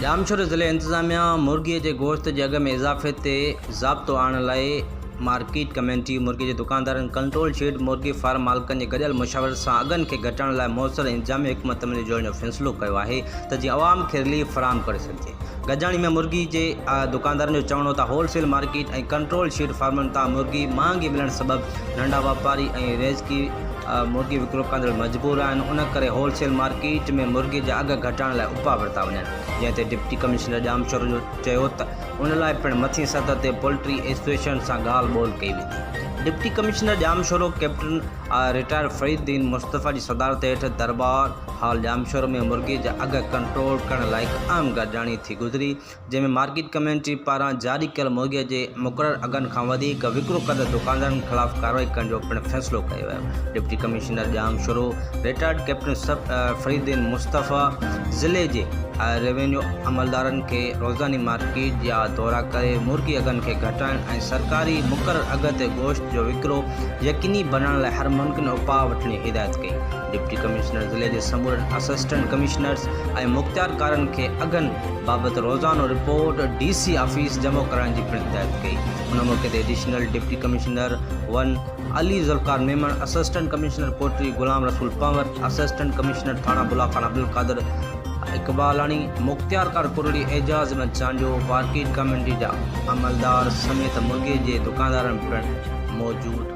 जामशोर ज़िले इंतज़ामिया मुर्गी के गोश्त के अघ में इजाफ़े ते ज़ाब्तो आणण लाइ मार्केट कमेटी मुर्गी के दुकानदारनि कंट्रोल शेड मुर्गी फार्म मालिकनि जे गॾियल मुशावरत सां अघनि खे घटाइण लाइ मौसर इंतज़ामी हुकूमत अमली जोड़ण जो फ़ैसिलो कयो आहे त जीअं अवाम खे रिलीफ फराहम करे सघिजे। गजाणी में मुर्गी के दुकानदारनि जो चवणो त होलसेल मार्केट ऐं कंट्रोल शेड फार्मनि तां मुर्गी महांगी मिलण सबबि नंढा वापारी ऐं रेज़की मुर्गी विकिरो कंदड़ मजबूर आहिनि। उन करे होलसेल मार्केट में मुर्गी जा अघ घटाइण लाइ उपाउ वरिता वञनि, जंहिं ते डिप्टी कमिश्नर जामशोर जो चयो त उन लाइ पिणु मथीं सतह ते पोल्ट्री एसोसिएशन सां ॻाल्हि ॿोल कई वेंदी। Deputy commissioner Jamshoro captain retired Fariduddin Mustafa की सदारत हेठि दरबार हाल जामशोर में मुर्गी जा अघ कंट्रोल करण लाइ हिकु आम गॾिजाणी थी गुज़री, जंहिंमें मार्केट कमेटी पारां जारी कयल मुर्गीअ जे मुक़ररु अघनि खां वधीक विकिरो कंदड़ दुकानदारनि ख़िलाफ़ कार्रवाई करण जो पिणु फ़ैसिलो कयो वियो। Deputy commissioner Jamshoro retired captain Fariduddin Mustafa ज़िले जे रेवेन्यू अमलदारनि खे रोज़ानी मार्केट जा दौरा करे मुर्गी अघनि खे घटाइण ऐं सरकारी मुक़ररु अघ ते गोश्त जो विकिरो यकीनी बनाइण लाइ हर मुमकिन उपाउ वठण जी हिदायत कई। डिप्टी कमिश्नर ज़िले जे समूरनि असिस्टेंट कमिश्नर्स ऐं मुख़्तियारकारनि खे अघनि बाबति रोज़ानो रिपोर्ट DC ऑफिस जमा करण जी पिणु हिदायत कई। उन मौक़े ते additional deputy commissioner 1 Ali Zulfiqar Memon, assistant commissioner Kotri Ghulam Rasool Panwar, assistant commissioner Thana Bulakhan Abdul Qadir Iqbalani, मुख़्तियारकार कुरड़ी एजाज़ अहमद चांजो, मार्केट कमेटी जा अमलदार समेत मुर्गी के दुकानदारनि पिणु मौजूद